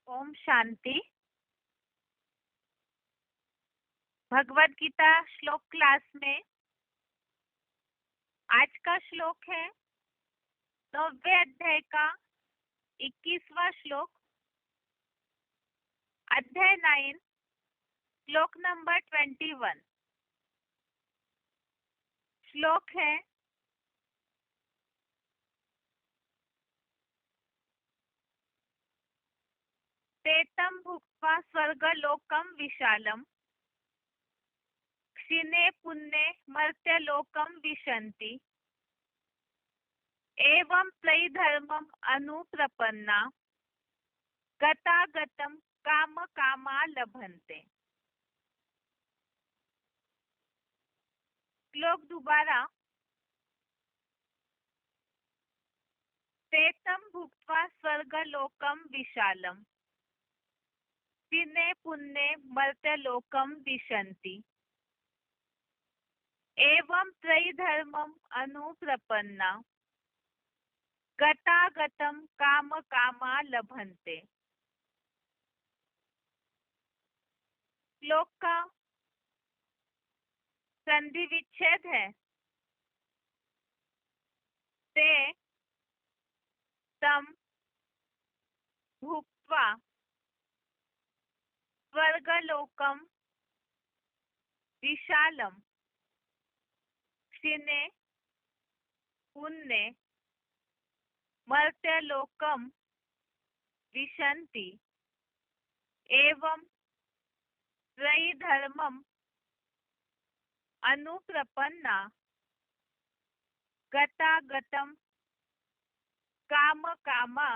ओम शांति। भगवत गीता श्लोक क्लास में आज का श्लोक है 9वें अध्याय का 21वां श्लोक, अध्याय 9, श्लोक नंबर 21। श्लोक है, तेतम भुक्त्वा स्वर्गलोकम विशालम क्षीणे पुण्ये मर्त्यलोकम विशन्ति एवं त्रयीधर्मम् अनुप्रपन्ना गतागतं काम कामा लभन्ते। श्लोक दोबारा। तेतम भुक्त्वा स्वर्गलोकम विशालम क्षीणे पुण्ये मर्त्यलोकम विशन्ति एवं त्रयीधर्मम् अनुप्रपन्ना गतागतं काम कामा लभन्ते। श्लोक का संधि विच्छेद है ते तम भुक्त्वा स्वर्गलोकम विशालम क्षीणे पुण्ये मर्त्यलोकम विशन्ति एवं त्रयीधर्मम् अनुप्रपन्ना गतागतं काम कामा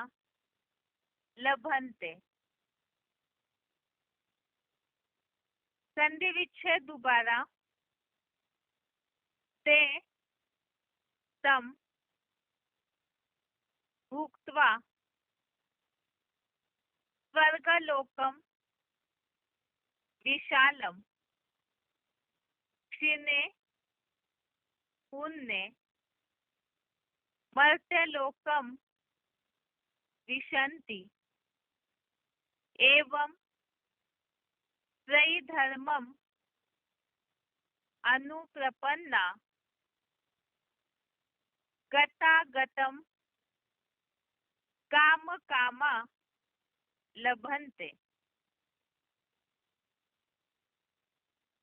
लभन्ते। संधि विच्छेद दोबारा। ते तम भुक्त्वा स्वर्गलोकम विशालम क्षीणे पुण्ये मर्त्यलोकम विशन्ति एवं त्रयीधर्मम् अनुप्रपन्ना गतागतं काम कामा लभन्ते।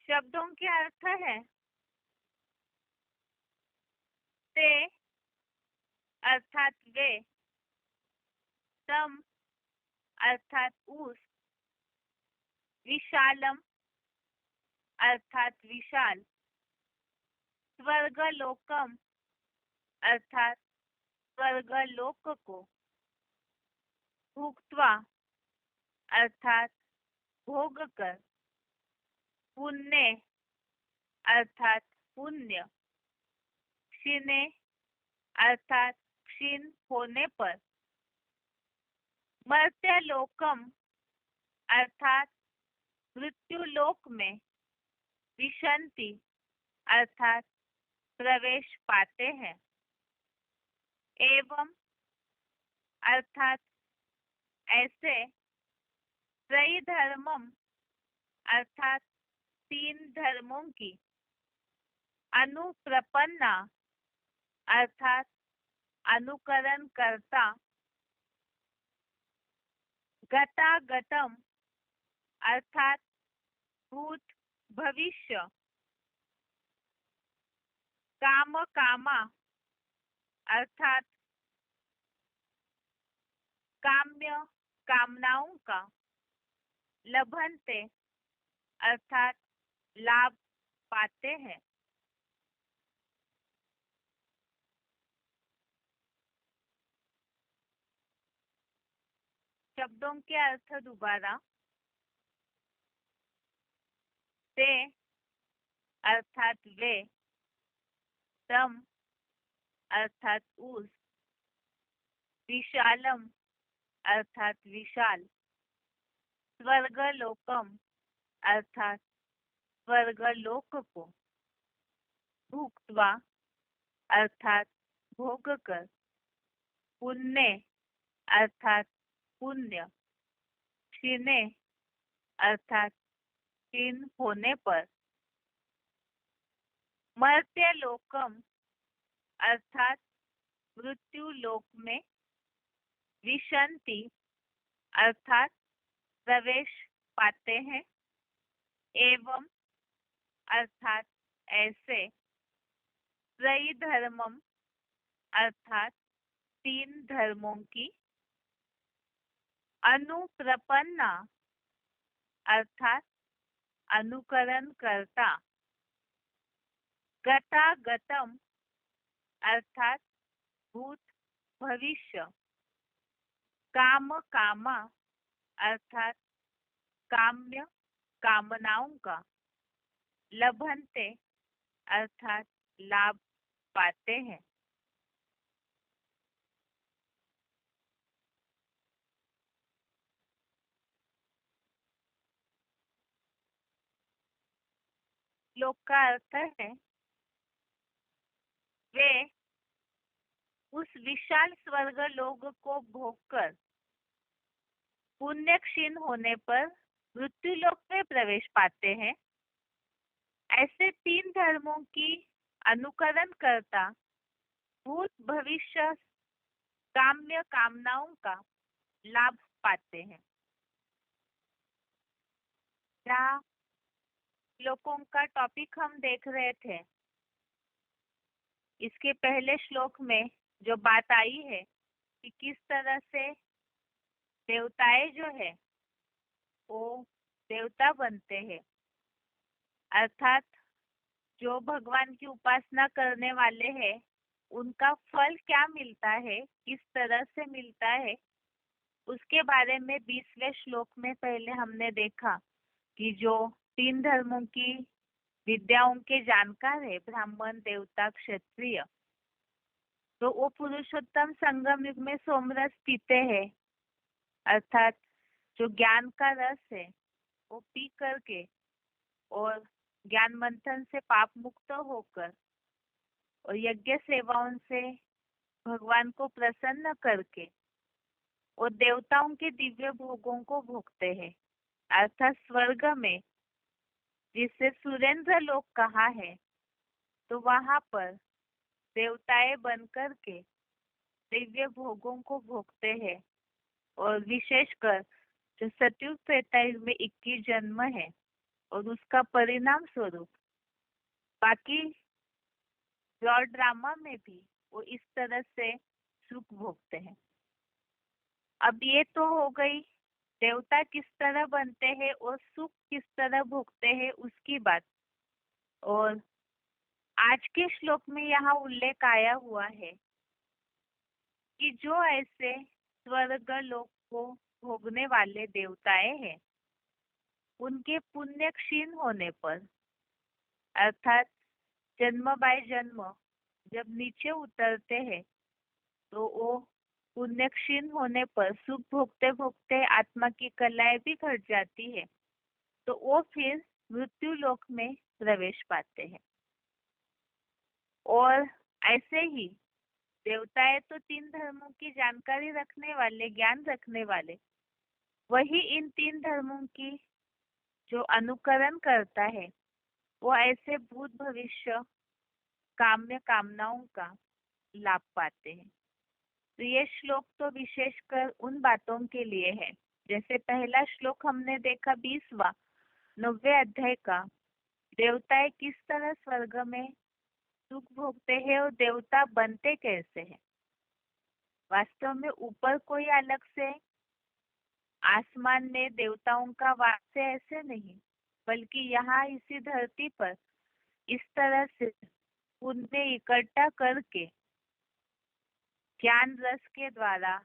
शब्दों के अर्थ है ते अर्थात वे, तम अर्थात उस, विशालम अर्थात विशाल, स्वर्गलोकम अर्थात स्वर्गलोक को, भुक्त्वा अर्थात भोग कर, पुण्य अर्थात पुण्य, क्षीणे अर्थात क्षीण होने पर, मर्त्यलोकम अर्थात मृत्युलोक में, विशन्ति अर्थात प्रवेश पाते हैं, एवं अर्थात ऐसे, त्रयीधर्मम अर्थात 3 धर्मों की, अनुप्रपन्ना अर्थात अनुकरण करता, गतागतम अर्थात भूत भविष्य, काम कामा अर्थात काम्य कामनाओं का, लभन्ते अर्थात लाभ पाते हैं। शब्दों के अर्थ दोबारा। ते अर्थात वे, तम अर्थात उस, विशालम अर्थात विशाल, स्वर्गलोकम अर्थात स्वर्गलोक को, भुक्त्वा अर्थात भोग कर, पुण्य अर्थात पुण्य, क्षीणे अर्थात क्षीण होने पर, मर्त्य लोकम अर्थात मृत्यु लोक में, विशंति अर्थात प्रवेश पाते हैं, एवं अर्थात ऐसे, त्रयी धर्मम अर्थात तीन धर्मों की, अनुप्रपन्ना अर्थात अनुकरण करता, गतागतम अर्थात भूत भविष्य, काम कामा अर्थात काम्य कामनाओं का, लभन्ते अर्थात लाभ पाते हैं। श्लोक का अर्थ है, वे उस विशाल स्वर्ग लोक को भोगकर पुण्य क्षीण होने पर मृत्यु लोक में प्रवेश पाते हैं। ऐसे तीन धर्मों की अनुकरण करता भूत भविष्य काम्य कामनाओं का लाभ पाते हैं। जहाँ श्लोकों का टॉपिक हम देख रहे थे, इसके पहले श्लोक में जो बात आई है कि किस तरह से देवताएं जो है वो देवता बनते हैं, अर्थात जो भगवान की उपासना करने वाले हैं उनका फल क्या मिलता है, किस तरह से मिलता है, उसके बारे में 20वें श्लोक में पहले हमने देखा कि जो तीन धर्मों की विद्याओं के जानकार है, ब्राह्मण देवता क्षत्रिय, तो वो पुरुषोत्तम संगम युग में सोमरस पीते हैं, अर्थात जो ज्ञान का रस है वो पी करके और ज्ञान मंथन से पाप मुक्त होकर और यज्ञ सेवाओं से भगवान को प्रसन्न करके और देवताओं के दिव्य भोगों को भोगते हैं, अर्थात स्वर्ग में जिसे सुरेंद्र लोक कहा है, तो वहां पर देवताएं बनकर के दिव्य भोगों को भोगते हैं। और विशेषकर जो सतयुग त्रेता युग में 21 जन्म है और उसका परिणाम स्वरूप बाकी लॉर्ड ड्रामा में भी वो इस तरह से सुख भोगते हैं। अब ये तो हो गई देवता किस तरह बनते हैं और सुख किस तरह भोगते हैं उसकी बात। और आज के श्लोक में यहाँ उल्लेख आया हुआ है कि जो ऐसे स्वर्ग लोक को भोगने वाले देवताएं हैं, उनके पुण्य क्षीण होने पर, अर्थात जन्म बाय जन्म जब नीचे उतरते हैं तो वो पुण्य क्षीण होने पर सुख भोगते भोगते आत्मा की कलाएं भी घट जाती है, तो वो फिर मृत्यु लोक में प्रवेश पाते हैं। और ऐसे ही देवताएं तो तीन धर्मों की जानकारी रखने वाले, ज्ञान रखने वाले, वही इन तीन धर्मों की जो अनुकरण करता है वो ऐसे भूत भविष्य काम्य कामनाओं का लाभ पाते हैं। तो ये श्लोक तो विशेषकर उन बातों के लिए है, जैसे पहला श्लोक हमने देखा 20वां 90वें अध्याय का, देवताएं किस तरह स्वर्ग में सुख भोगते हैं और देवता बनते कैसे हैं। वास्तव में ऊपर कोई अलग से आसमान में देवताओं का वास है ऐसे नहीं, बल्कि यहाँ इसी धरती पर इस तरह से पुण्य इकट्ठा करके ज्ञान रस के द्वारा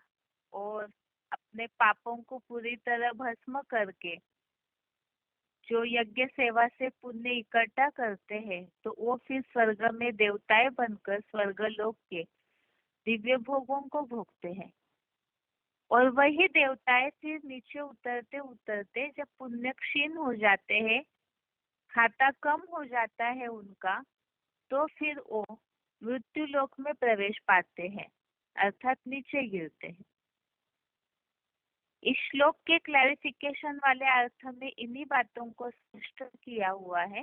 और अपने पापों को पूरी तरह भस्म करके जो यज्ञ सेवा से पुण्य इकट्ठा करते हैं, तो वो फिर स्वर्ग में देवताएं बनकर स्वर्गलोक के दिव्य भोगों को भोगते हैं। और वही देवताएं फिर नीचे उतरते उतरते जब पुण्य क्षीण हो जाते हैं, खाता कम हो जाता है उनका, तो फिर वो मृत्यु लोक में प्रवेश पाते हैं, अर्थात नीचे गिरते हैं। इस श्लोक के क्लैरिफिकेशन वाले अर्थ में इन्हीं बातों को स्पष्ट किया हुआ है।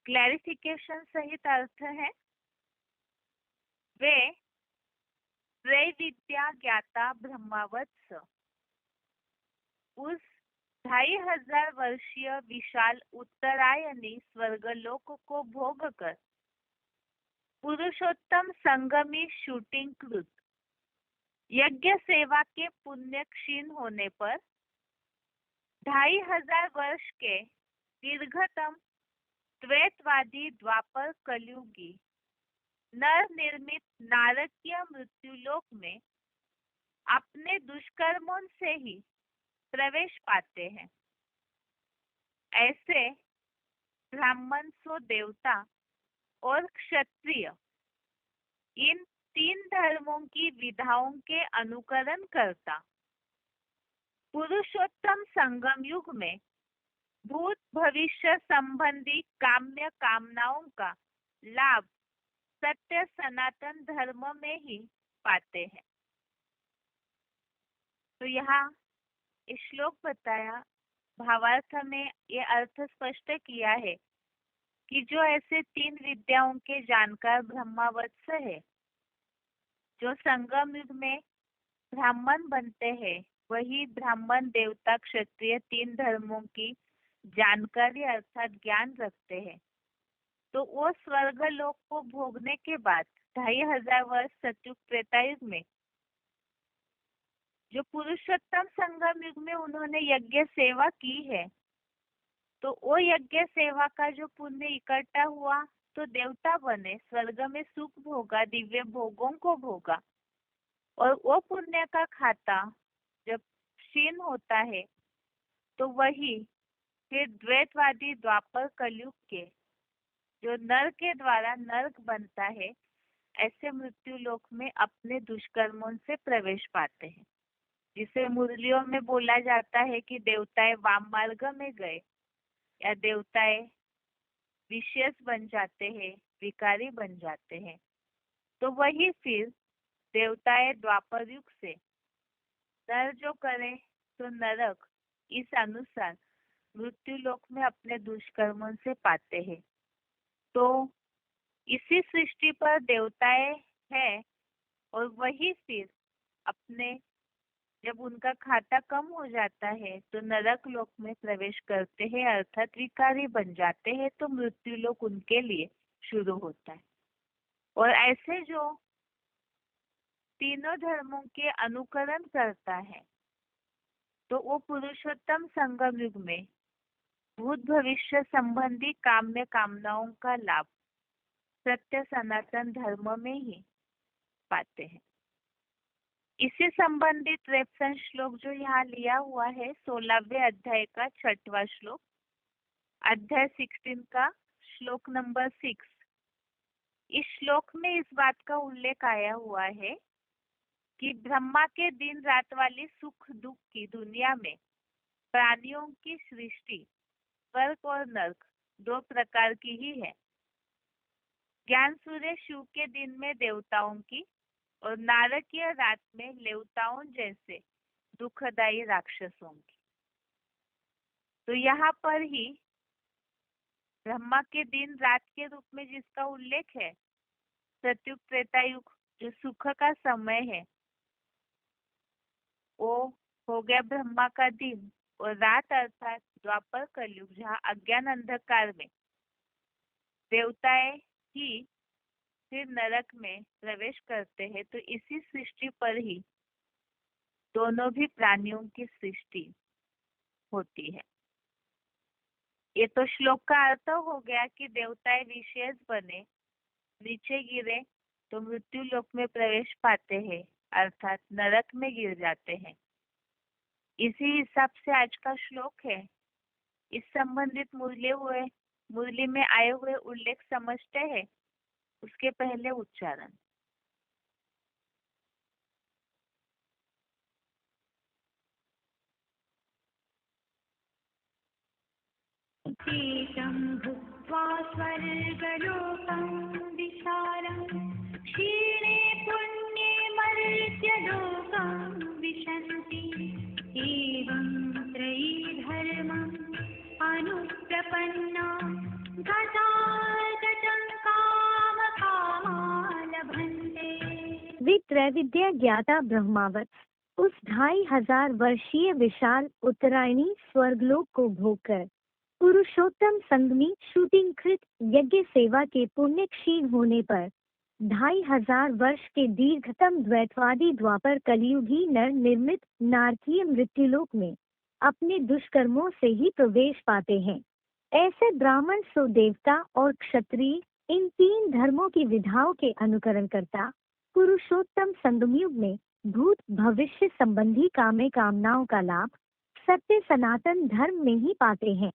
क्लैरिफिकेशन सहित अर्थ है, वे त्रैविद्या ज्ञाता ब्रह्मावत्स उस 2500 वर्षीय विशाल उत्तरायणी स्वर्गलोक को भोग कर पुरुषोत्तम संगमी शूटिंग कृत यज्ञ सेवा के पुण्य क्षीण होने पर 2500 वर्ष के दीर्घतम द्वैतवादी द्वापर कलयुगी नर निर्मित नारकीय मृत्युलोक में अपने दुष्कर्मों से ही प्रवेश पाते हैं। ऐसे ब्राह्मण सो देवता और क्षत्रिय इन 3 धर्मों की विधाओं के अनुकरण करता पुरुषोत्तम संगम युग में भूत भविष्य संबंधी काम्य कामनाओं का लाभ सत्य सनातन धर्म में ही पाते हैं। तो यहाँ श्लोक बताया, भावार्थ में ये अर्थ स्पष्ट किया है कि जो ऐसे 3 विद्याओं के जानकार ब्रह्मावत्स है, जो संगम युग में ब्राह्मण बनते हैं, वही ब्राह्मण देवता क्षत्रिय 3 धर्मों की जानकारी अर्थात ज्ञान रखते हैं। तो वो स्वर्ग लोक को भोगने के बाद 2500 वर्ष सतयुग त्रेतायुग में जो पुरुषोत्तम संगम युग में उन्होंने यज्ञ सेवा की है, तो वो यज्ञ सेवा का जो पुण्य इकट्ठा हुआ तो देवता बने, स्वर्ग में सुख भोगा, दिव्य भोगों को भोगा। और वो पुण्य का खाता जब क्षीण होता है तो वही फिर द्वैतवादी द्वापर कलयुग के जो नर के द्वारा नरक बनता है, ऐसे मृत्यु लोक में अपने दुष्कर्मों से प्रवेश पाते हैं, जिसे मुरलियों में बोला जाता है कि देवताएं वाम मार्ग में गए या देवताएं विशेष बन जाते हैं, विकारी बन जाते हैं। तो वही फिर देवताएं द्वापर युग से नर जो करे तो नरक इस अनुसार मृत्यु लोक में अपने दुष्कर्मों से पाते हैं। तो इसी सृष्टि पर देवताएं हैं और वही फिर अपने जब उनका खाता कम हो जाता है तो नरक लोक में प्रवेश करते हैं, अर्थात विकारी बन जाते हैं। तो मृत्यु लोक उनके लिए शुरू होता है। और ऐसे जो तीनों धर्मों के अनुकरण करता है तो वो पुरुषोत्तम संगम युग में भूत भविष्य संबंधी काम्य कामनाओं का लाभ सत्य सनातन धर्म में ही पाते हैं। इसी संबंधित रेफरेंस श्लोक जो यहाँ लिया हुआ है 16वें अध्याय का 6वां श्लोक, अध्याय 16 का श्लोक नंबर 6। इस श्लोक में इस बात का उल्लेख आया हुआ है कि ब्रह्मा के दिन रात वाली सुख दुख की दुनिया में प्राणियों की सृष्टि स्वर्ग और नरक 2 प्रकार की ही है। ज्ञान सूर्य शिव के दिन में देवताओं की और नारकीय रात में लेवताओं जैसे दुखदायी राक्षसों की। तो यहाँ पर ही ब्रह्मा के दिन रात के रूप में जिसका उल्लेख है, सतयुग त्रेतायुग जो सुख का समय है, वो हो गया ब्रह्मा का दिन, और रात अर्थात द्वापर कलयुग जहाँ अज्ञान अंधकार में देवताएं ही फिर नरक में प्रवेश करते हैं। तो इसी सृष्टि पर ही दोनों भी प्राणियों की सृष्टि होती है। ये तो श्लोक का अर्थ हो गया कि देवताएं विशेष बने, नीचे गिरे तो मृत्यु लोक में प्रवेश पाते हैं, अर्थात नरक में गिर जाते हैं। इसी हिसाब से आज का श्लोक है। इस संबंधित मुरली में आए हुए उल्लेख समझते हैं, उसके पहले उच्चारण। तीतं भुक्त्वा स्वर्गलोकं विशालं क्षीणे पुण्ये मर्त्यलोकं विशन्ति एवं त्रयी धर्मम् अनुप्रपन्ना गतागतं कामकामा लभन्ते। वे त्रैविद्या ज्ञाता ब्रह्मावत उस 2500 वर्षीय विशाल उत्तरायणी स्वर्गलोक को भोगकर पुरुषोत्तम संगमी शूटिंग कृत यज्ञ सेवा के पुण्य क्षीण होने पर 2500 वर्ष के दीर्घतम द्वैतवादी द्वापर कलियुगी नर निर्मित नारकीय मृत्युलोक में अपने दुष्कर्मों से ही प्रवेश पाते हैं। ऐसे ब्राह्मण सो देवता और क्षत्रिय इन 3 धर्मों की विधाओं के अनुकरण करता पुरुषोत्तम संगमयुग में भूत भविष्य संबंधी कामे कामनाओं का लाभ सत्य सनातन धर्म में ही पाते हैं।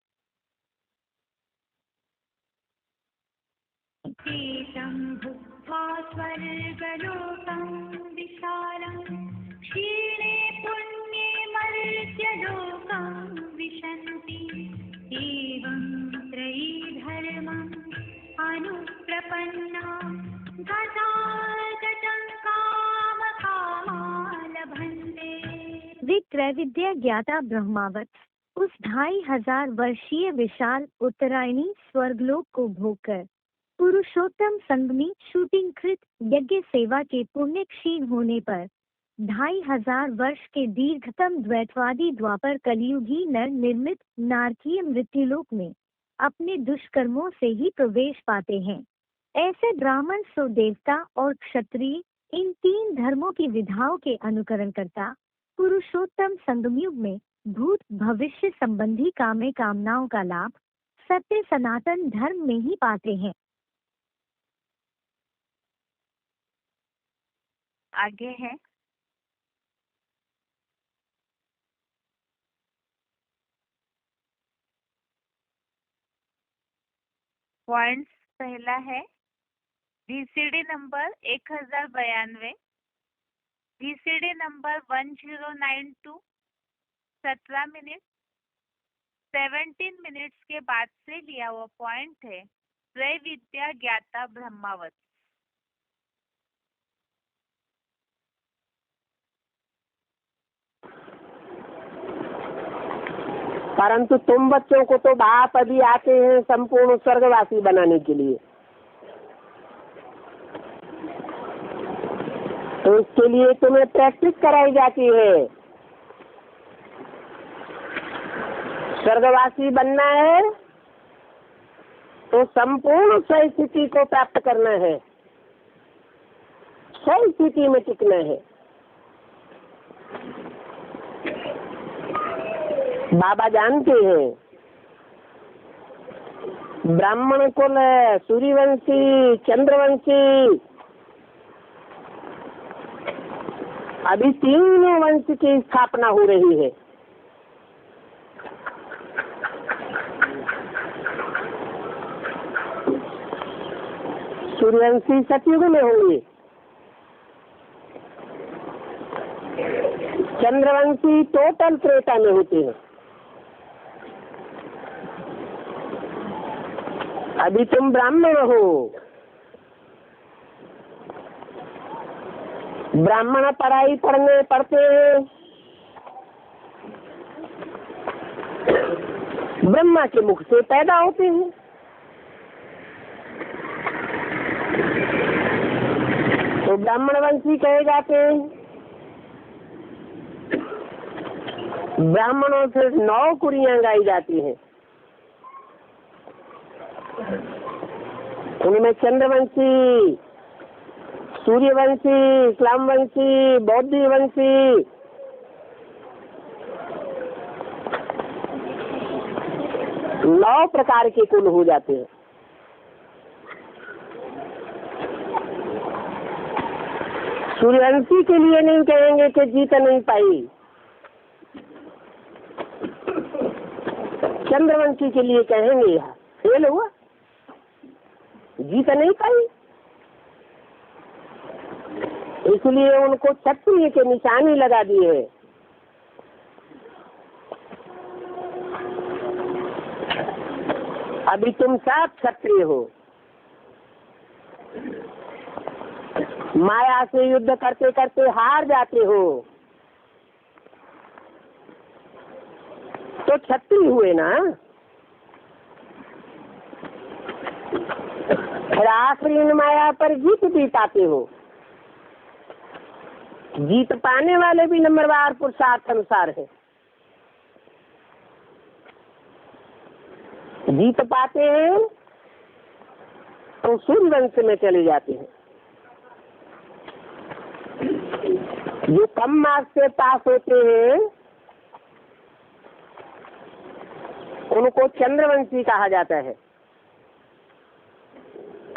भुक्त्वा स्वर्गलोकं विशालं क्षीणे पुण्ये मर्त्यलोकं विशन्ति एवं त्रयी धर्मम् अनुप्रपन्ना गतागतं कामकामा लभन्ते। वे त्रैविद्या ज्ञाता ब्रह्मावत उस 2500 वर्षीय विशाल उत्तरायणी स्वर्गलोक को भोगकर पुरुषोत्तम संगमी शूटिंग कृत यज्ञ सेवा के पुण्य क्षीण होने पर 2500 वर्ष के दीर्घतम द्वैतवादी द्वापर कलियुगी नर निर्मित नारकीय मृत्युलोक में अपने दुष्कर्मों से ही प्रवेश पाते हैं। ऐसे ब्राह्मण सो देवता और क्षत्रिय इन 3 धर्मों की विधाओं के अनुकरण करता पुरुषोत्तम संगमयुग में भूत भविष्य संबंधी कामे कामनाओं का लाभ सत्य सनातन धर्म में ही पाते हैं। आगे है पॉइंट्स। पहला है GCD number 1092, GCD number 1092 17 minute 17 minutes के बाद से लिया हुआ पॉइंट है त्रैविद्या ज्ञाता ब्रह्मावत। परंतु तुम बच्चों को तो बाप अभी आते हैं संपूर्ण स्वर्गवासी बनाने के लिए, तो इसके लिए तुम्हें प्रैक्टिस कराई जाती है। स्वर्गवासी बनना है तो संपूर्ण सही स्थिति को प्राप्त करना है, सही स्थिति में टिकना है। बाबा जानते हैं ब्राह्मण कुल सूर्यवंशी चंद्रवंशी अभी 3 वंश की स्थापना हो रही है। सूर्यवंशी सतयुग में होंगे, चंद्रवंशी टोटल त्रेता में होते हैं। अभी तुम ब्राह्मण हो, ब्राह्मण पढ़ाई पढ़ते हैं, ब्रह्मा के मुख से पैदा होते हैं। तो ब्राह्मण वंशी कहे जाते हैं। ब्राह्मणों से 9 कुरियां गाई जाती हैं, उनमें चंद्रवंशी, सूर्यवंशी, इस्लामवंशी, बौद्धी वंशी, नौ प्रकार के कुल हो जाते हैं। सूर्यवंशी के लिए नहीं कहेंगे कि जीत नहीं पाई, चंद्रवंशी के लिए कहेंगे यहाँ फेल हुआ, जीत नहीं पाई, इसलिए उनको क्षत्रिय के निशानी लगा दी है। अभी तुम सब क्षत्रिय हो। माया से युद्ध करते करते हार जाते हो तो क्षत्रिय हुए ना। फिर आखिरी इन माया पर जीत भी पाते हो। जीत पाने वाले भी नंबरवार पुरुषार्थ अनुसार है। जीत पाते हैं तो सूर्यवंश में चले जाते हैं। जो कम मार्क्स से पास होते हैं उनको चंद्रवंशी कहा जाता है।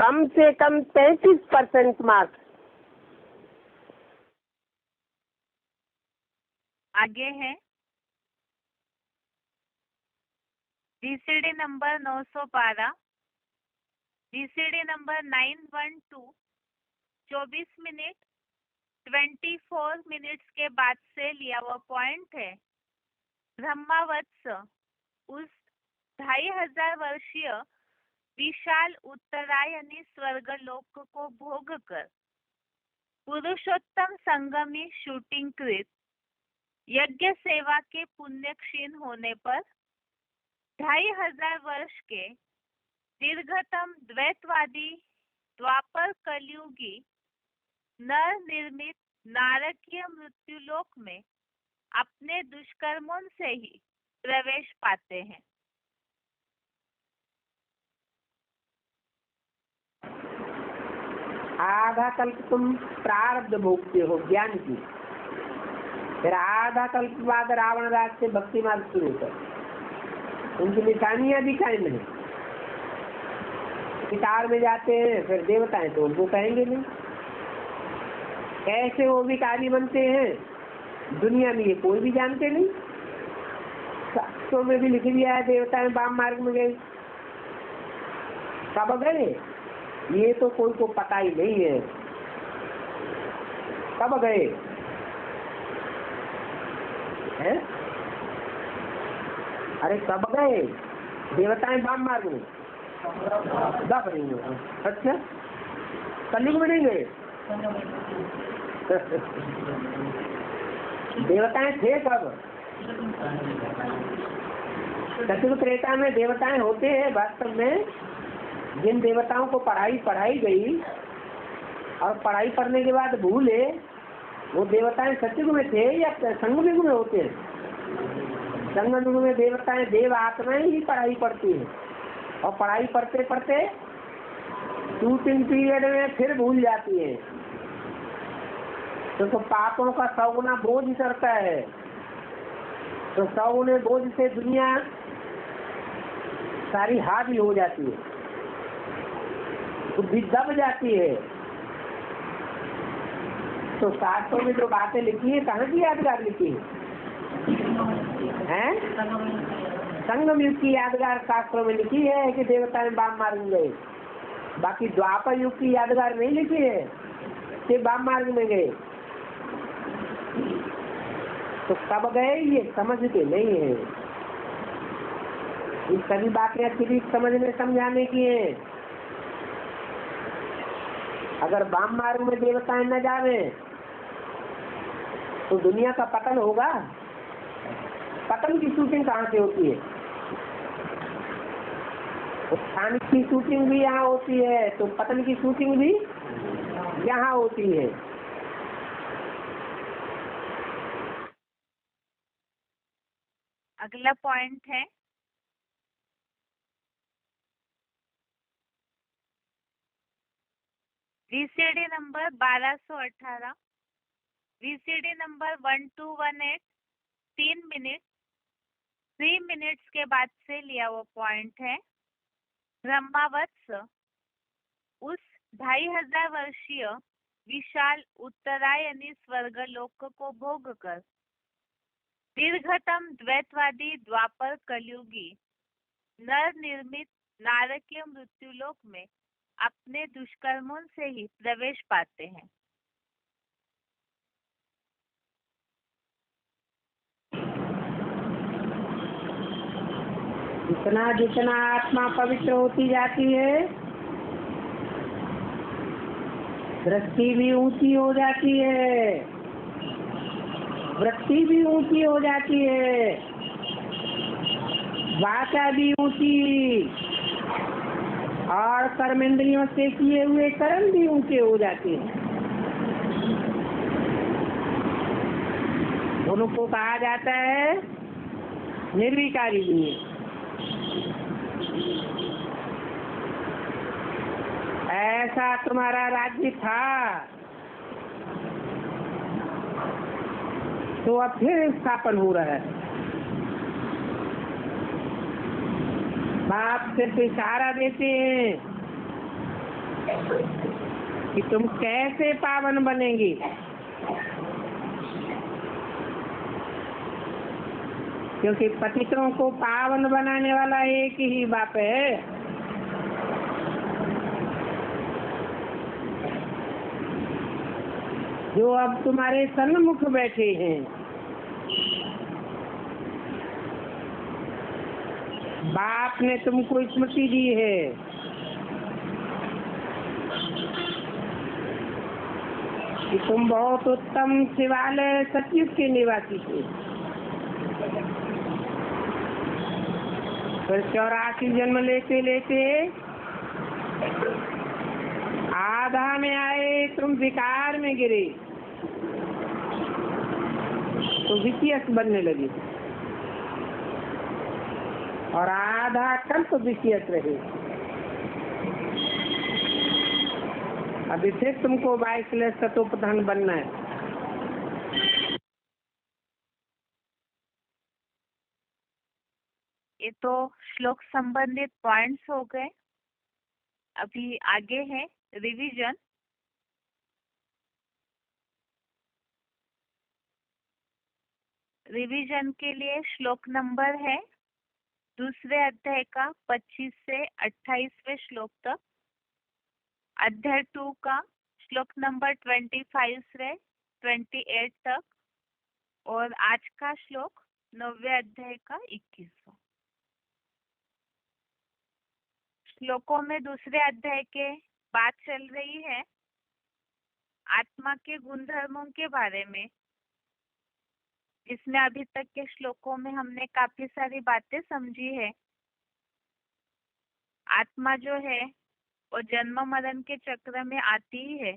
कम से कम 33% मार्क्स। आगे है GCD number 912, GCD number 912 24 minute 24 minutes के बाद से लिया हुआ पॉइंट है। ब्रह्मावत्स उस 2500 वर्षीय विशाल उत्तरायणी स्वर्गलोक को भोग कर पुरुषोत्तम संगमी शूटिंग कृत यज्ञ सेवा के पुण्य क्षीण होने पर 2500 वर्ष के दीर्घतम द्वैतवादी द्वापर कलयुगी नर निर्मित नारकीय मृत्युलोक में अपने दुष्कर्मों से ही प्रवेश पाते हैं। आधा कल्प तुम प्रारब्ध भोगते हो ज्ञान की, फिर आधा कल्प बाद रावण राज से भक्ति मार्ग शुरू कर उनकी निशानियां भी कायम है। विकार में जाते हैं फिर देवताएं तो उनको कहेंगे नहीं। कैसे वो विकारी बनते हैं दुनिया में ये कोई भी जानते नहीं। शास्त्रों में भी लिख दिया है देवताएं वाम मार्ग में गए। कब गए ये तो कोई को पता ही नहीं है। कब गए हैं? अरे कब गए देवताएं वाम मार्ग में? दब नहीं हो। अच्छा कलयुग में नहीं गए? देवताएं थे कब? सतयुग त्रेता में देवताएं होते हैं। वास्तव में जिन देवताओं को पढ़ाई गई और पढ़ाई करने के बाद भूले वो देवताएं सतयुग में थे या संगम युग में होते हैं? संगम युग में देवताएं देव आत्माएं ही पढ़ाई पढ़ती हैं और पढ़ाई पढ़ते पढ़ते 2-3 पीरियड में फिर भूल जाती है। तो पापों का 100 गुना बोझ चढ़ता है। तो 100 गुने बोझ से दुनिया सारी हावी हो जाती है, बुद्धि दब जाती है। तो शास्त्रों में जो बातें लिखी है कहाँ की यादगार लिखी है? संगम युग की यादगार शास्त्रों में लिखी है कि देवताएं वाम मार्ग में गए। बाकी द्वापर युग की यादगार नहीं लिखी है कि वाम मार्ग में गए। तो कब गए ये समझते नहीं है। ये सभी बातें अच्छी समझने समझाने की है। अगर वाम मार्ग में देवताएं न जावे तो दुनिया का पतन होगा। पतन की शूटिंग कहाँ से होती है? उत्थान की शूटिंग भी यहाँ होती है तो पतन की शूटिंग भी यहाँ होती है। अगला पॉइंट है VCD number 1218, VCD number 1218 3 minute 3 minutes के बाद से लिया हुआ पॉइंट है। ब्रह्मावत्स उस 2500 वर्षीय विशाल उत्तरायणी स्वर्गलोक को भोग कर दीर्घतम द्वैतवादी द्वापर कलयुगी नर निर्मित नारकीय मृत्युलोक में अपने दुष्कर्मों से ही प्रवेश पाते हैं। जितना जितना आत्मा पवित्र होती जाती है दृष्टि भी ऊंची हो जाती है, वृत्ति भी ऊंची हो जाती है, वाचा भी ऊंची, और कर्मेंद्रियों से किए हुए कर्म भी ऊंचे हो जाते हैं। उनको कहा जाता है निर्विकारी भी। ऐसा तुम्हारा राज्य था तो अब फिर स्थापन हो रहा है। बाप सिर्फ इशारा देते हैं कि तुम कैसे पावन बनेंगे। क्योंकि पतितों को पावन बनाने वाला एक ही बाप है। जो अब तुम्हारे सन्मुख बैठे हैं, बाप ने तुमको स्मृति दी है कि तुम बहुत उत्तम शिवालय सतयुग के निवासी थे। फिर 84 जन्म लेते लेते आधा में आए, तुम विकार में गिरे तो विषयस बनने लगे, और आधा कल्प विषयस रहे। अभी फिर तुमको 22 सतोप्रधान बनना है। ये तो श्लोक संबंधित पॉइंट्स हो गए। अभी आगे है रिवीजन। रिवीजन के लिए श्लोक नंबर है दूसरे अध्याय का 25 से 28वें श्लोक तक, अध्याय 2 का श्लोक नंबर 25 से 28 तक, और आज का श्लोक 9वें अध्याय का 21वां। श्लोकों में दूसरे अध्याय के बात चल रही है आत्मा के गुणधर्मों के बारे में, जिसमें अभी तक के श्लोकों में हमने काफी सारी बातें समझी है। आत्मा जो है वो जन्म मरण के चक्र में आती ही है,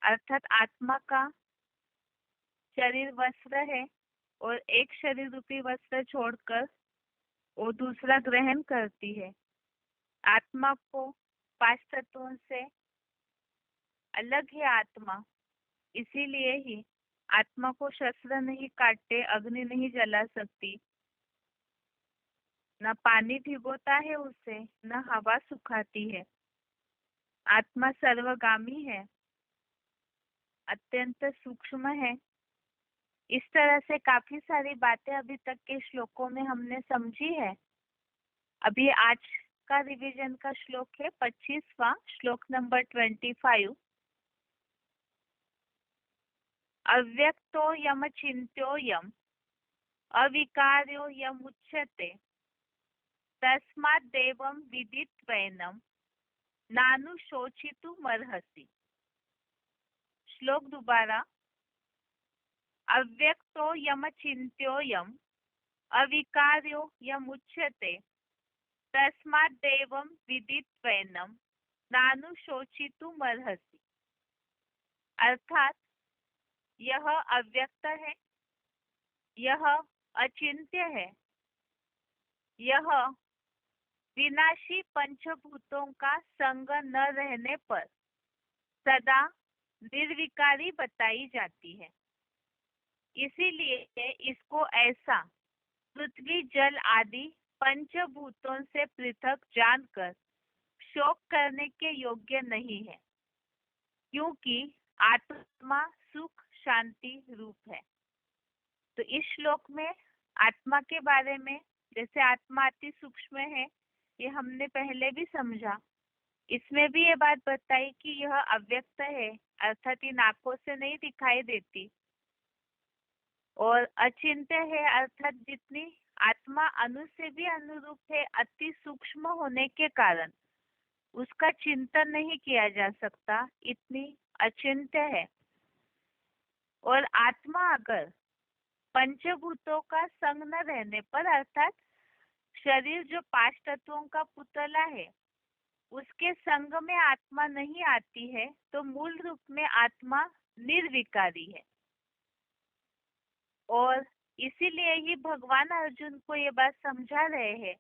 अर्थात आत्मा का शरीर वस्त्र है और एक शरीर रूपी वस्त्र छोड़कर वो दूसरा ग्रहण करती है। आत्मा को 5 तत्वों से अलग है आत्मा, इसीलिए ही आत्मा को शस्त्र नहीं काटते, अग्नि नहीं जला सकती, न पानी भिगोता है उसे, न हवा सुखाती है। आत्मा सर्वगामी है, अत्यंत सूक्ष्म है। इस तरह से काफी सारी बातें अभी तक के श्लोकों में हमने समझी है। अभी आज का रिवीजन का श्लोक है 25वां, श्लोक नंबर 25। अव्यक्तो यम चिंत्यो यम अविकार्यो यम उच्यते तस्मात् देवं विदित्वैनं नानुशोचितुमर्हसि। श्लोक दोबारा। अव्यक्तो यम चिंत्यो यम अविकार्यो यम उच्यते तस्मात् देवं विदित्वैनं नानुशोचितुमर्हसि। अर्थात यह अव्यक्त है, यह अचिंत्य है, यह विनाशी पंचभूतों का संग न रहने पर सदा निर्विकारी बताई जाती है। इसीलिए इसको ऐसा पृथ्वी जल आदि पंचभूतों से पृथक जानकर शोक करने के योग्य नहीं है, क्योंकि आत्मा सुख शांति रूप है। तो इस श्लोक में आत्मा के बारे में, जैसे आत्मा अति सूक्ष्म है, ये हमने पहले भी समझा। इसमें भी ये बात बताई कि यह अव्यक्त है, अर्थात इन आंखों से नहीं दिखाई देती, और अचिंत्य है, अर्थात जितनी आत्मा अणु से भी अनुरूप है, अति सूक्ष्म होने के कारण उसका चिंतन नहीं किया जा सकता, इतनी अचिंत्य है। और आत्मा अगर पंचभूतों का संग न रहने पर, अर्थात शरीर जो 5 तत्वों का पुतला है उसके संग में आत्मा नहीं आती है, तो मूल रूप में आत्मा निर्विकारी है। और इसीलिए ही भगवान अर्जुन को ये बात समझा रहे हैं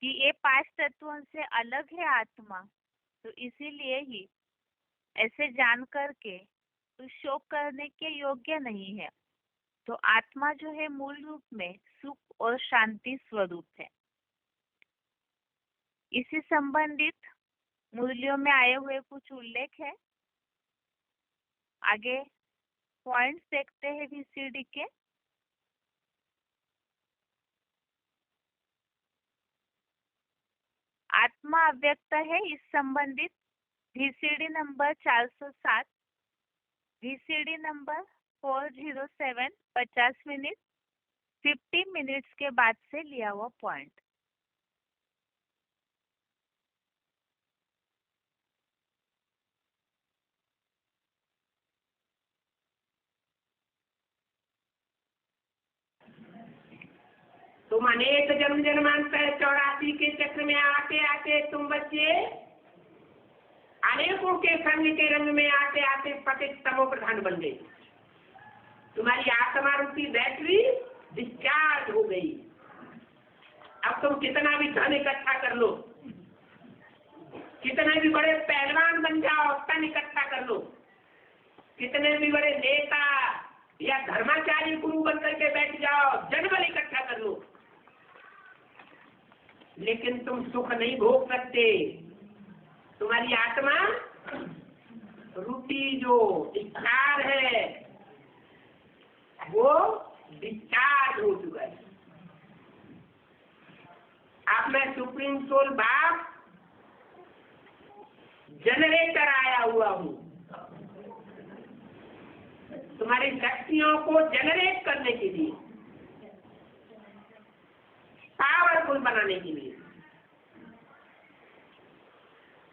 कि ये 5 तत्वों से अलग है आत्मा, तो इसीलिए ही ऐसे जान करके तो शोक करने के योग्य नहीं है। तो आत्मा जो है मूल रूप में सुख और शांति स्वरूप है। इसी संबंधित मूल्यों में आए हुए कुछ उल्लेख है। आगे पॉइंट्स देखते हैं VCD के। आत्मा अव्यक्त है, इस संबंधित VCD number 407, VCD number 407 50 minute 50 minutes के बाद से लिया हुआ पॉइंट। तुम अनेक जन्म जन्मांतर 84 के चक्र में आते आते तुम बच्चे अनेकों के संग के रंग में आते आते पतित तमो प्रधान बन गए। तुम्हारी आत्मा रूपी बैटरी डिस्चार्ज हो गई। अब तुम कितना भी धन इकट्ठा कर लो, कितने भी बड़े पहलवान बन जाओ, धन इकट्ठा कर लो, कितने भी बड़े नेता या धर्माचार्य गुरु बन करके बैठ जाओ, जनबल इकट्ठा कर लो, लेकिन तुम सुख नहीं भोग सकते। तुम्हारी आत्मा रूपी जो स्टार है वो डिस्चार्ज हो चुका है। अब मैं सुप्रीम सोल बाप जनरेटर आया हुआ हूँ, तुम्हारी शक्तियों को जनरेट करने के लिए, पावरफुल बनाने के लिए।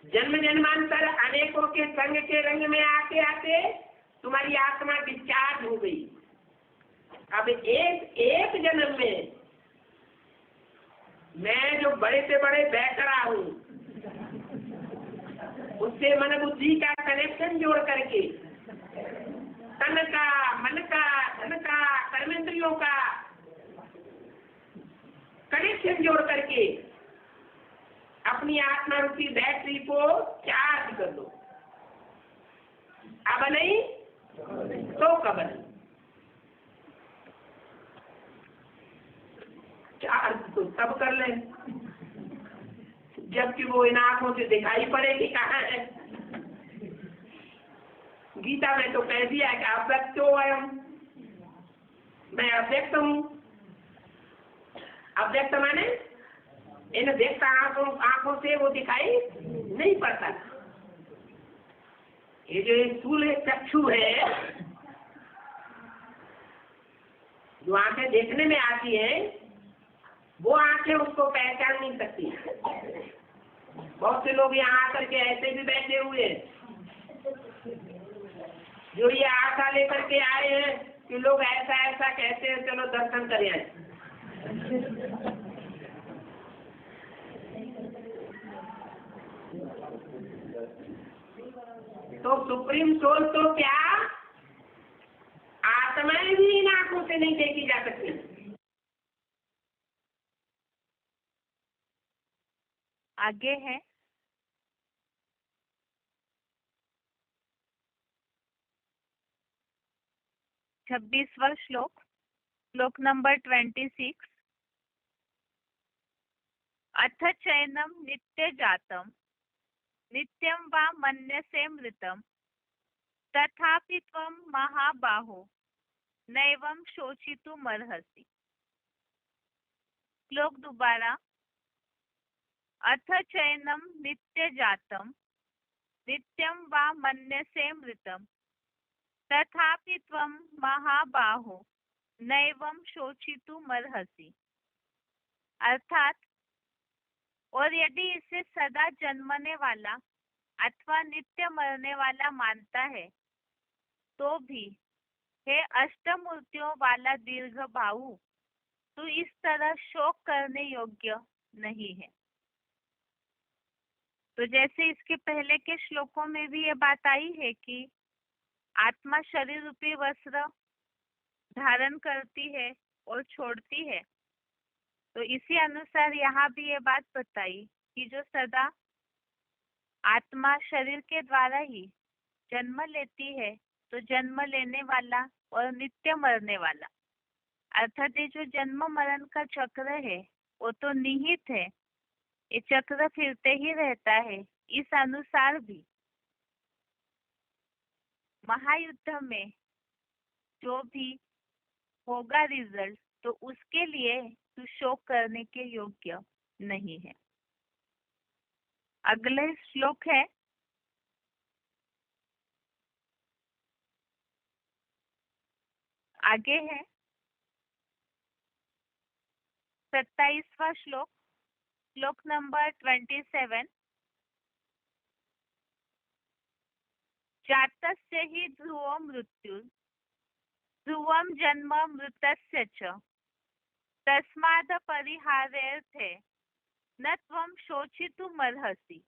जन्म जन्मांतर अनेकों के संग के रंग में आते आते तुम्हारी आत्मा डिस्चार्ज हो गई। अब एक जन्म में मैं जो बड़े से बड़े बैठ रहा हूँ उससे मन बुद्धि का कनेक्शन जोड़ करके, तन का, मन का, धन का, कर्मेंद्रियों का कनेक्शन जोड़ करके अपनी आत्मा रूपी बैटरी को चार्ज कर दो। अब नहीं तो कब नहीं, चार्ज तो तब कर ले जबकि वो इन आंखों से दिखाई पड़ेगी कहाँ है। गीता में तो कह दिया कि अव्यक्त हो वयम, मैं अव्यक्त हूँ। अव्यक्त माने इन देखता आंखों से वो दिखाई नहीं पड़ता। ये जो स्थूल चक्षु है, जो आंखें देखने में आती है, वो आंखें उसको पहचान नहीं सकती। बहुत से लोग यहाँ आकर के ऐसे भी बैठे हुए जो ये आशा लेकर के आए हैं कि लोग ऐसा ऐसा कहते हैं, चलो दर्शन करें आए। तो सुप्रीम सोल तो क्या आत्माएं भी इन आंखों से नहीं देखी जा सकती। आगे है 26वां श्लोक, श्लोक नंबर 26। अथ चैनम नित्य जातम नित्यं वा मन्यसे मृतम तथापि त्वं महाबाहो नैवं शोचितुमर्हसि। श्लोक दोबारा। अथ चैनम नित्य जातम नित्यं वा मन्यसे मृतम तथापि त्वं महाबाहो नैवं शोचितुमर्हसि। अर्थात और यदि इसे सदा जन्मने वाला अथवा नित्य मरने वाला मानता है तो भी हे अष्टमूर्तियों वाला दीर्घ बाहु, तू इस तरह शोक करने योग्य नहीं है। तो जैसे इसके पहले के श्लोकों में भी ये बात आई है कि आत्मा शरीर रूपी वस्त्र धारण करती है और छोड़ती है, तो इसी अनुसार यहाँ भी ये बात बताई कि जो सदा आत्मा शरीर के द्वारा ही जन्म लेती है, तो जन्म लेने वाला और नित्य मरने वाला, अर्थात ये जो जन्म मरण का चक्र है वो तो निहित है, ये चक्र फिरते ही रहता है। इस अनुसार भी महायुद्ध में जो भी होगा रिजल्ट, तो उसके लिए तू शोक करने के योग्य नहीं है। अगले श्लोक है आगे है 27वां श्लोक, श्लोक नंबर 27। जातस्य हि ध्रुवो मृत्यु ध्रुवम जन्म मृतस्य च तस्माद् परिहारेऽर्थे न त्वं शोचितुमर्हसि।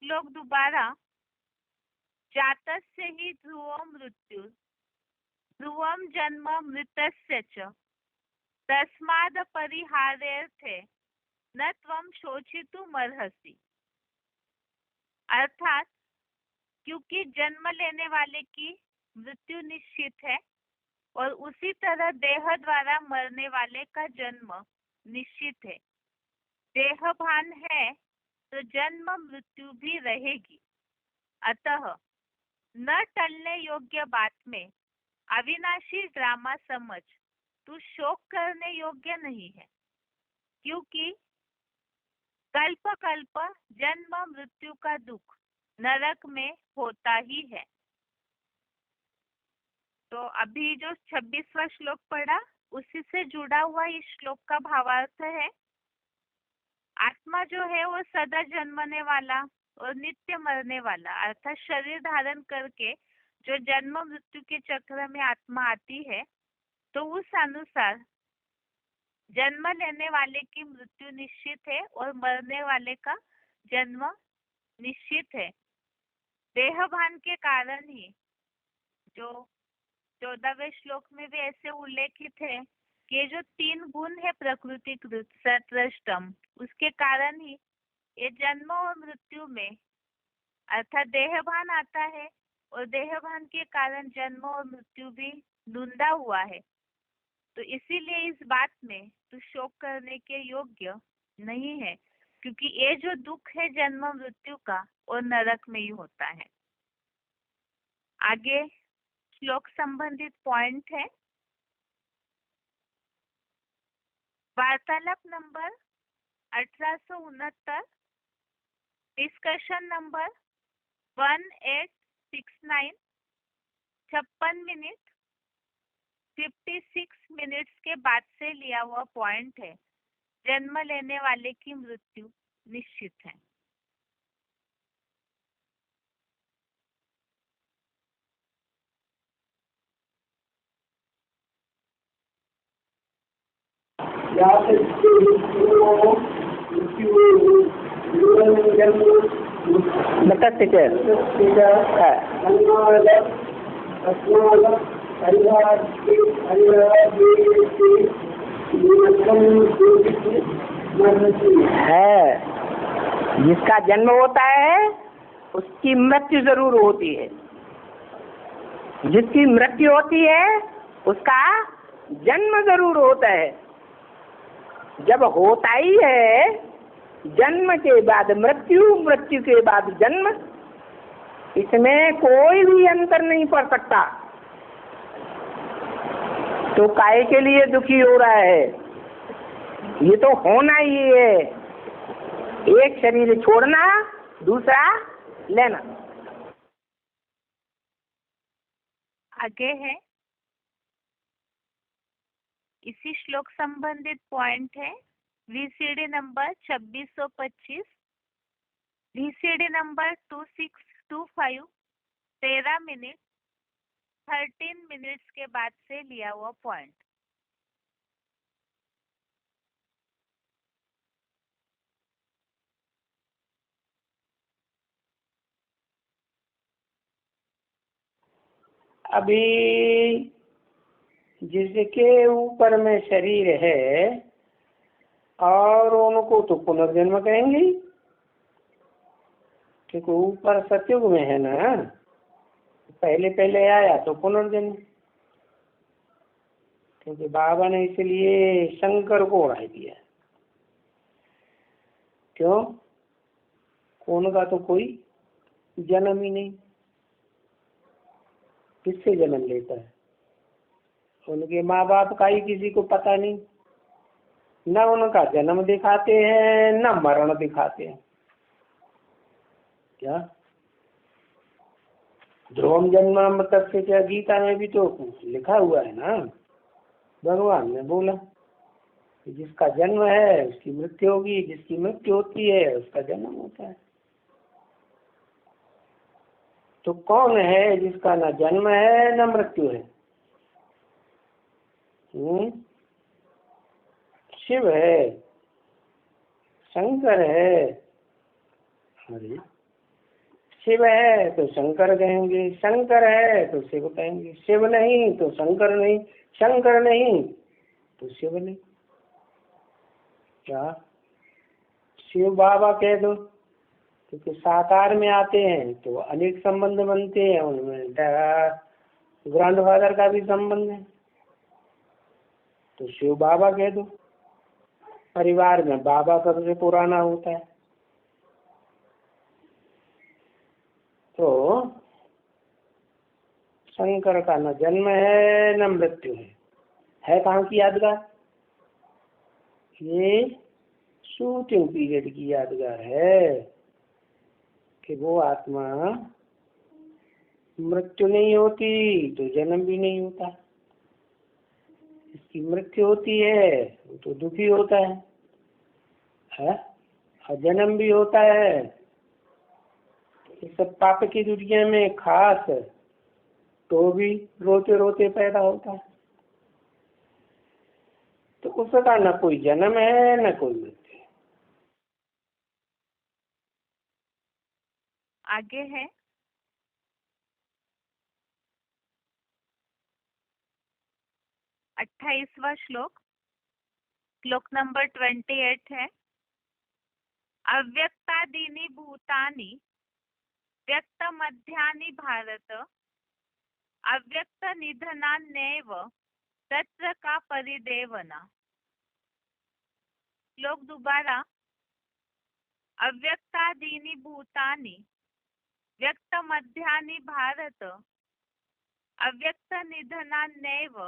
श्लोक दोबारा। जातस्य हि ध्रुवो मृत्यु ध्रुवम जन्म मृतस्य च तस्माद् परिहारेऽर्थे न त्वं शोचितुमर्हसि। अर्थात क्योंकि जन्म लेने वाले की मृत्यु निश्चित है और उसी तरह देह द्वारा मरने वाले का जन्म निश्चित है। देहभान है तो जन्म मृत्यु भी रहेगी। अतः न टलने योग्य बात में अविनाशी ड्रामा समझ तू शोक करने योग्य नहीं है, क्योंकि कल्प कल्प जन्म मृत्यु का दुख नरक में होता ही है। तो अभी जो 26वां श्लोक पढ़ा उसी से जुड़ा हुआ इस श्लोक का भावार्थ है, आत्मा जो है वो सदा जन्मने वाला और नित्य मरने वाला, अर्थात शरीर धारण करके जो जन्म मृत्यु के चक्र में आत्मा आती है, तो उस अनुसार जन्म लेने वाले की मृत्यु निश्चित है और मरने वाले का जन्म निश्चित है। देहभान के कारण ही जो 14वें श्लोक में भी ऐसे उल्लेखित है कि ये जो 3 गुण है प्रकृतिकृत सत्रष्टम, उसके कारण ही ये जन्म और मृत्यु में अर्थात देहभान आता है और देहभान के कारण जन्म और मृत्यु भी धुंधा हुआ है। तो इसीलिए इस बात में तो शोक करने के योग्य नहीं है, क्योंकि ये जो दुख है जन्म मृत्यु का और नरक में ही होता है। आगे श्लोक संबंधित पॉइंट है वार्तालाप number 1869, discussion number 1869, 56 minute 56 minutes के बाद से लिया हुआ पॉइंट है। जन्म लेने वाले की मृत्यु निश्चित है। है जिसका जन्म होता है उसकी मृत्यु जरूर होती है, जिसकी मृत्यु होती है उसका जन्म जरूर होता है। जब होता ही है जन्म के बाद मृत्यु, मृत्यु के बाद जन्म, इसमें कोई भी अंतर नहीं पड़ सकता। तो काहे के लिए दुखी हो रहा है? ये तो होना ही है, एक शरीर छोड़ना दूसरा लेना। आगे है इसी श्लोक संबंधित पॉइंट है VCD number 2625, VCD number 2625, 13 minute 13 minutes के बाद से लिया हुआ पॉइंट। अभी जिसके ऊपर में शरीर है और उनको तो पुनर्जन्म कहेंगे, क्योंकि ऊपर सतयुग में है ना, पहले पहले आया तो पुनर्जन्म। क्योंकि बाबा ने इसलिए शंकर को उड़ा दिया। क्यों? उनका तो कोई जन्म ही नहीं, किससे जन्म लेता है? उनके माँ बाप का ही किसी को पता नहीं, न उनका जन्म दिखाते हैं न मरण दिखाते हैं। क्या ध्रुवम जन्म तस्य क्या, गीता में भी तो लिखा हुआ है ना, भगवान ने बोला कि जिसका जन्म है उसकी मृत्यु होगी, जिसकी मृत्यु होती है उसका जन्म होता है। तो कौन है जिसका न जन्म है न मृत्यु है? शिव है, शंकर है। अरे शिव है तो शंकर कहेंगे, शंकर है तो शिव कहेंगे, शिव नहीं तो शंकर नहीं, शंकर नहीं तो शिव नहीं। क्या शिव बाबा कह दो, क्योंकि साकार में आते हैं तो अनेक संबंध बनते हैं, उनमें ग्रैंडफादर का भी संबंध है, तो शिव बाबा कह दो। परिवार में बाबा सबसे पुराना होता है। तो शंकर का न जन्म है न मृत्यु है कहाँ की यादगार? ये शूटिंग पीरियड की यादगार है कि वो आत्मा मृत्यु नहीं होती तो जन्म भी नहीं होता। इसकी मृत्यु होती है तो दुखी होता है? और जन्म भी होता है। इस सब पाप की दुनिया में खास तो भी रोते रोते पैदा होता है। तो उसका न कोई जन्म है न कोई मृत्यु। आगे है 28वां श्लोक, श्लोक नंबर 28 है। अव्यक्तादीनि भूतानि व्यक्त मध्यानि भारत, अव्यक्त निधनान्येव तत्र का परिदेवना। श्लोक दोबारा। अव्यक्तादीनि भूतानि व्यक्त मध्यानि भारत, अव्यक्त निधनान्येव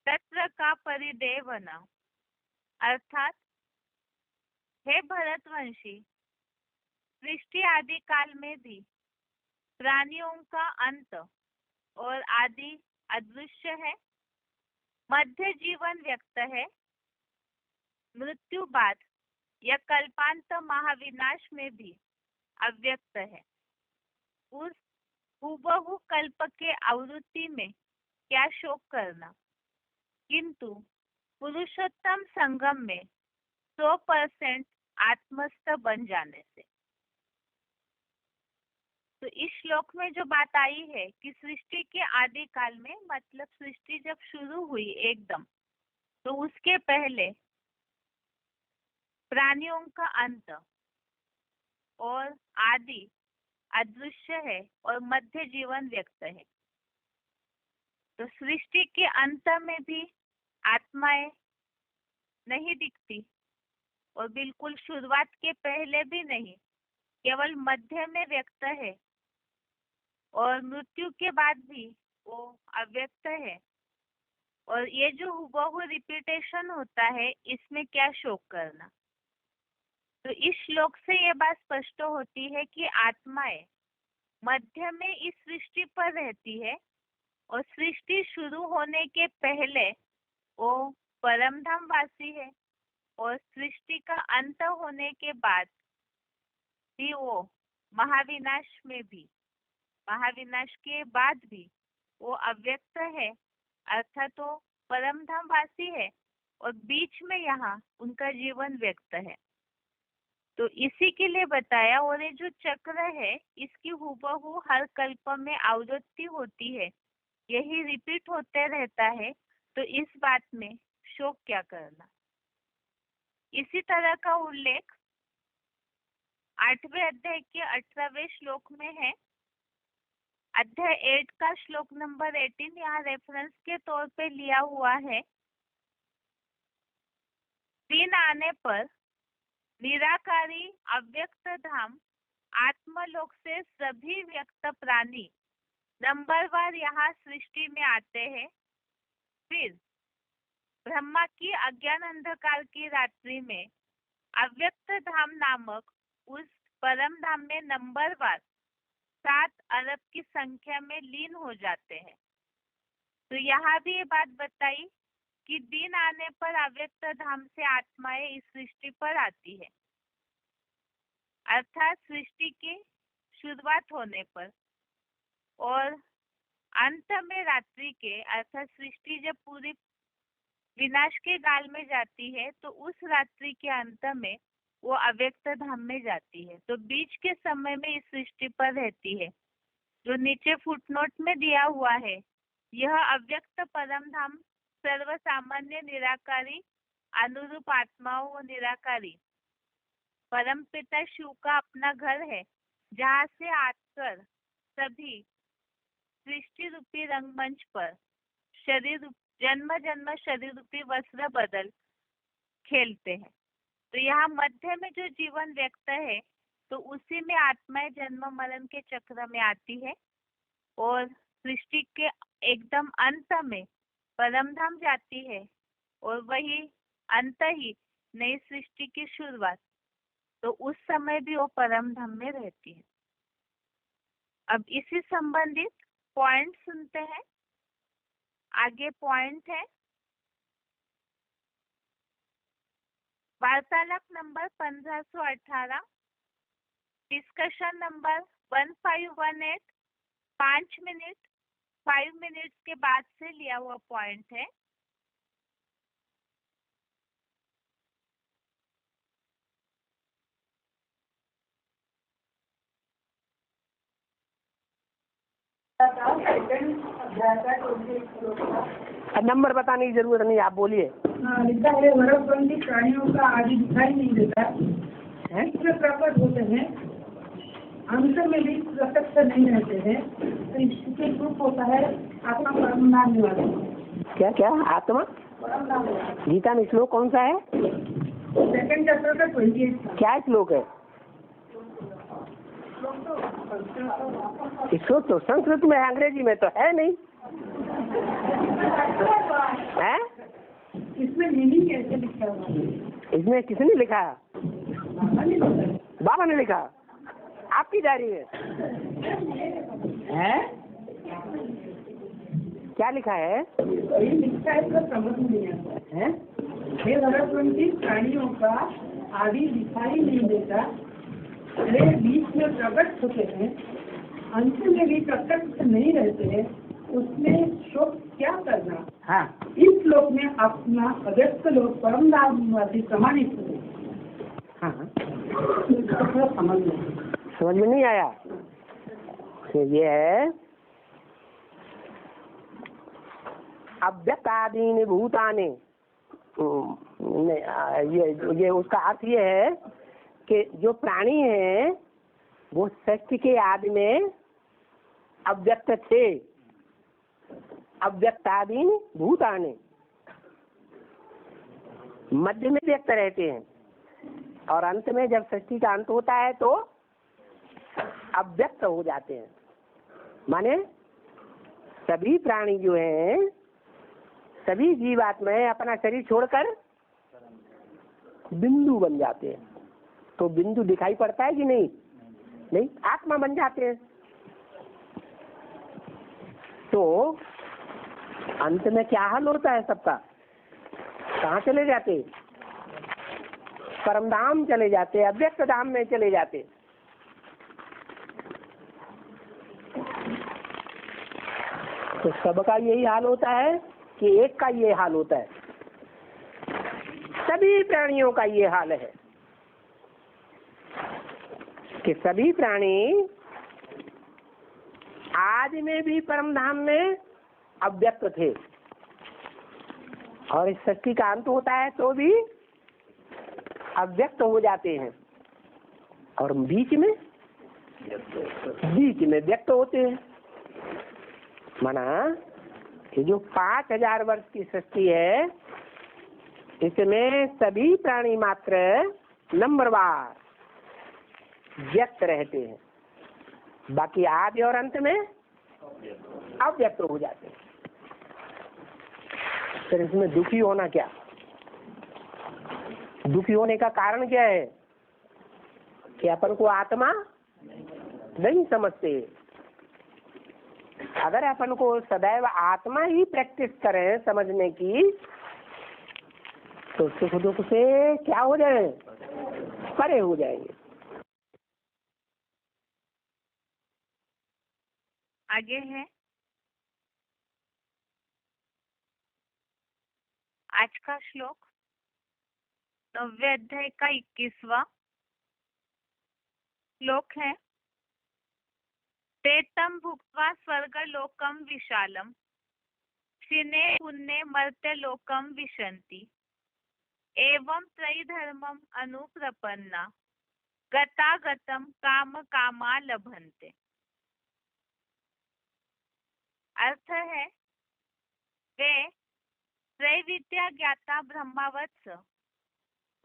तत्र का परिदेवना। अर्थात हे भरतवंशी, सृष्टि आदि काल में भी प्राणियों का अंत और आदि अदृश्य है, मध्य जीवन व्यक्त है, मृत्यु बाद या कल्पांत महाविनाश में भी अव्यक्त है। उस हुबहु कल्प के आवृत्ति में क्या शोक करना, किंतु पुरुषोत्तम संगम में 100% आत्मस्थ बन जाने से। तो इस श्लोक में जो बात आई है कि सृष्टि के आदि काल में, मतलब सृष्टि जब शुरू हुई एकदम, तो उसके पहले प्राणियों का अंत और आदि अदृश्य है और मध्य जीवन व्यक्त है। तो सृष्टि के अंत में भी आत्माएं नहीं दिखती और बिल्कुल शुरुआत के पहले भी नहीं, केवल मध्य में व्यक्त है, और मृत्यु के बाद भी वो अव्यक्त है। और ये जो हुबहू रिपीटेशन होता है, इसमें क्या शोक करना। तो इस श्लोक से ये बात स्पष्ट होती है कि आत्माएं मध्य में इस सृष्टि पर रहती है और सृष्टि शुरू होने के पहले वो परमधाम वासी है। और सृष्टि का अंत होने के बाद भी वो महाविनाश में भी, महाविनाश के बाद भी वो अव्यक्त है, अर्थात वो परम धाम वासी है, और बीच में यहाँ उनका जीवन व्यक्त है। तो इसी के लिए बताया। और ये जो चक्र है इसकी हूबहू हर कल्प में आवृत्ति होती है, यही रिपीट होते रहता है, तो इस बात में शोक क्या करना। इसी तरह का उल्लेख 8वें अध्याय के 18वें श्लोक में है। अध्याय 8 का श्लोक नंबर 18 यहाँ रेफरेंस के तौर पे लिया हुआ है। दिन आने पर निराकारी अव्यक्त धाम आत्मलोक से सभी व्यक्त प्राणी नंबरवार यहाँ सृष्टि में आते हैं। फिर ब्रह्मा की अज्ञान अंधकार की रात्रि में अव्यक्त धाम नामक उस परम धाम में नंबरवार 7 अरब की संख्या में लीन हो जाते हैं। तो यहाँ भी ये बात बताई कि दिन आने पर अव्यक्त धाम से आत्माएं इस सृष्टि पर आती है, अर्थात सृष्टि की शुरुआत होने पर, और अंत में रात्रि के, अर्थात सृष्टि जब पूरी विनाश के गाल में जाती है तो उस रात्रि के अंत में वो अव्यक्त धाम में जाती है। तो बीच के समय में इस सृष्टि पर रहती है। जो नीचे फुटनोट में दिया हुआ है, यह अव्यक्त परम धाम सर्व सामान्य निराकारी अनुरूप आत्माओं व निराकारी परम पिता शिव का अपना घर है, जहाँ से आकर सभी सृष्टि रूपी रंगमंच पर शरीर जन्म जन्म शरीर रूपी वस्त्र बदल खेलते हैं। तो यहाँ मध्य में जो जीवन व्यक्त है, तो उसी में आत्माएं जन्म मरण के चक्र में आती है, और सृष्टि के एकदम अंत में परमधाम जाती है, और वही अंत ही नई सृष्टि की शुरुआत। तो उस समय भी वो परमधाम में रहती है। अब इसी संबंधित पॉइंट सुनते हैं। आगे पॉइंट है वार्तालाप नंबर 1518, डिस्कशन नंबर 1518, 5 मिनट के बाद से लिया हुआ पॉइंट है। नंबर बताने की जरूरत नहीं, आप बोलिए। लिखा है वरपंथी प्राणियों का आदि दिखाई नहीं देता है, प्रकट होते हैं, अंत में भी प्रत्यक्ष नहीं रहते हैं, तो इसके रूप होता है आत्मा परम नाम निवासी। क्या क्या आत्मा? गीता में श्लोक कौन सा है? सेकंड चैप्टर का 28। क्या श्लोक है? श्लोक तो संस्कृत में है, अंग्रेजी में तो है नहीं है। इसमें मीनिंग कैसे लिखा हुआ? इसमें किसने लिखा? बाबा ने लिखा। आपकी डायरी में है? क्या लिखा है? लिखा है तो समझ नहीं आता है। हे वरपंथी प्राणियों का आदि दिखाई नहीं देता, वे बीच में प्रकट होते हैं, अंत में भी प्रकट नहीं रहते हैं, उसमें शोक क्या करना। हाँ, इस श्लोक में अपना अव्यक्त लोक परम नामवासी प्रमाणित हुए। हाँ, समझ में नहीं आया। ये है अव्यक्तादीनि भूतानि। ये उसका अर्थ ये है कि जो प्राणी है वो सृष्टि के आदि में अव्यक्त थे। अव्यक्तादीनि भूतानि मध्य में व्यक्त रहते हैं, और अंत में जब सृष्टि का अंत होता है तो अव्यक्त हो जाते हैं। माने सभी प्राणी जो हैं, सभी जीवात्माएं अपना शरीर छोड़कर बिंदु बन जाते हैं। तो बिंदु दिखाई पड़ता है कि नहीं? नहीं, आत्मा बन जाते हैं। तो अंत में क्या हाल होता है सबका? कहाँ चले जाते? परमधाम चले जाते, अव्यक्त धाम में चले जाते। तो सबका यही हाल होता है कि एक का ये हाल होता है? सभी प्राणियों का ये हाल है कि सभी प्राणी आज में भी परमधाम में अव्यक्त थे, और इस सृष्टि का अंत होता है तो भी अव्यक्त हो जाते हैं, और बीच में व्यक्त होते हैं। माना ये जो 5000 वर्ष की सृष्टि है, इसमें सभी प्राणी मात्र नंबरवार व्यक्त रहते हैं, बाकी आदि और अंत में अव्यक्त हो जाते हैं। फिर इसमें दुखी होना क्या? दुखी होने का कारण क्या है कि अपन को आत्मा नहीं समझते। अगर अपन को सदैव आत्मा ही प्रैक्टिस करें समझने की, तो सुख दुख से क्या हो जाए, परे हो जाएंगे। आगे है आज का श्लोक 9वें अध्याय का 21वां श्लोक है। तेतम भुक्त्वा स्वर्गलोकम विशालम क्षिणे पुण्ये मर्त्यलोकम विशन्ति एवं त्रयीधर्मम अनुप्रपन्ना गतागतम काम कामा लभन्ते। अर्थ है, वे त्रैविद्या ज्ञाता ब्रह्मावत्स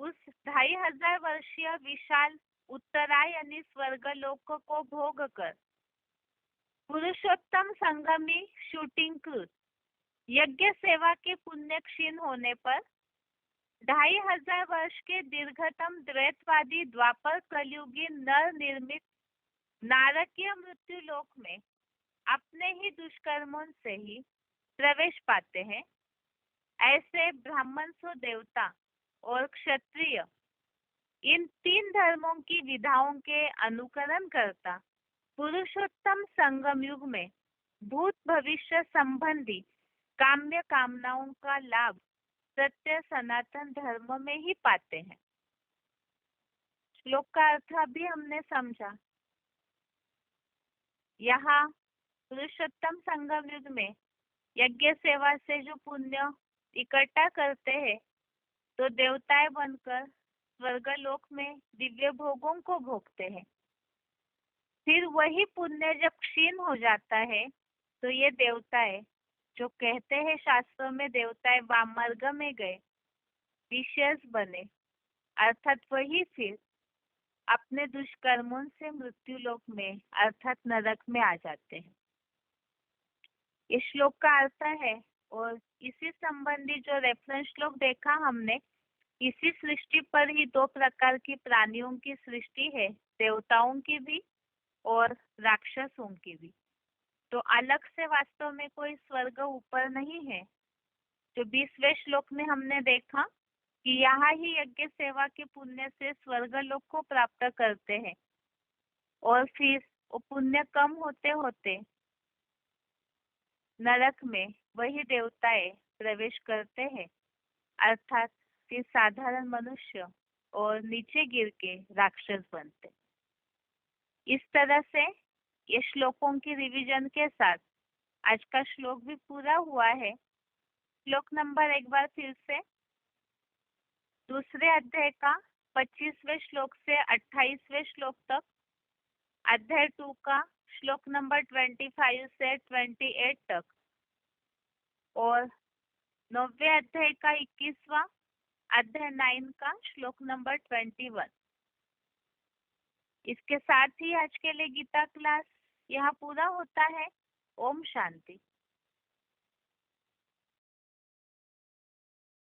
उस 2500 वर्षीय विशाल उत्तरायणी स्वर्गलोक को भोग कर पुरुषोत्तम संगमी शूटिंग कृत यज्ञ सेवा के पुण्य क्षीण होने पर 2500 वर्ष के दीर्घतम द्वैतवादी द्वापर कलयुगी नर निर्मित नारकीय मृत्यु लोक में अपने ही दुष्कर्मों से ही प्रवेश पाते हैं। ऐसे ब्राह्मण सो देवता और क्षत्रिय इन 3 धर्मों की विधाओं के अनुकरण करता पुरुषोत्तम संगम युग में भूत भविष्य संबंधी काम्य कामनाओं का लाभ सत्य सनातन धर्म में ही पाते हैं। श्लोक का अर्थ अभी हमने समझा। यहाँ पुरुषोत्तम संगम युग में यज्ञ सेवा से जो पुण्य इकट्ठा करते हैं, तो देवताएं बनकर स्वर्गलोक में दिव्य भोगों को भोगते हैं। फिर वही पुण्य जब क्षीण हो जाता है, तो ये देवताएं जो कहते हैं शास्त्रों में देवताएं वाममार्ग में गए, विशेष बने, अर्थात वही फिर अपने दुष्कर्मों से मृत्यु लोक में अर्थात नरक में आ जाते हैं। इस श्लोक का अर्थ है, और इसी संबंधी जो रेफरेंस श्लोक देखा हमने, इसी सृष्टि पर ही 2 प्रकार की प्राणियों की सृष्टि है, देवताओं की भी और राक्षसों की भी। तो अलग से वास्तव में कोई स्वर्ग ऊपर नहीं है। जो 20वें श्लोक में हमने देखा कि यहाँ ही यज्ञ सेवा के पुण्य से स्वर्गलोक को प्राप्त करते हैं, और फिर वो पुण्य कम होते होते नरक में वही देवताएं प्रवेश करते हैं, अर्थात फिर साधारण मनुष्य और नीचे गिर के राक्षस बनते। इस तरह से ये श्लोकों की रिवीजन के साथ आज का श्लोक भी पूरा हुआ है। श्लोक नंबर एक बार फिर से, 2 अध्याय का 25वें श्लोक से 28वें श्लोक तक, अध्याय 2 का श्लोक नंबर 25 से 28 तक, और 9वें अध्याय का 21वां, अध्याय 9 का श्लोक नंबर 21। इसके साथ ही आज के लिए गीता क्लास यहाँ पूरा होता है। ओम शांति।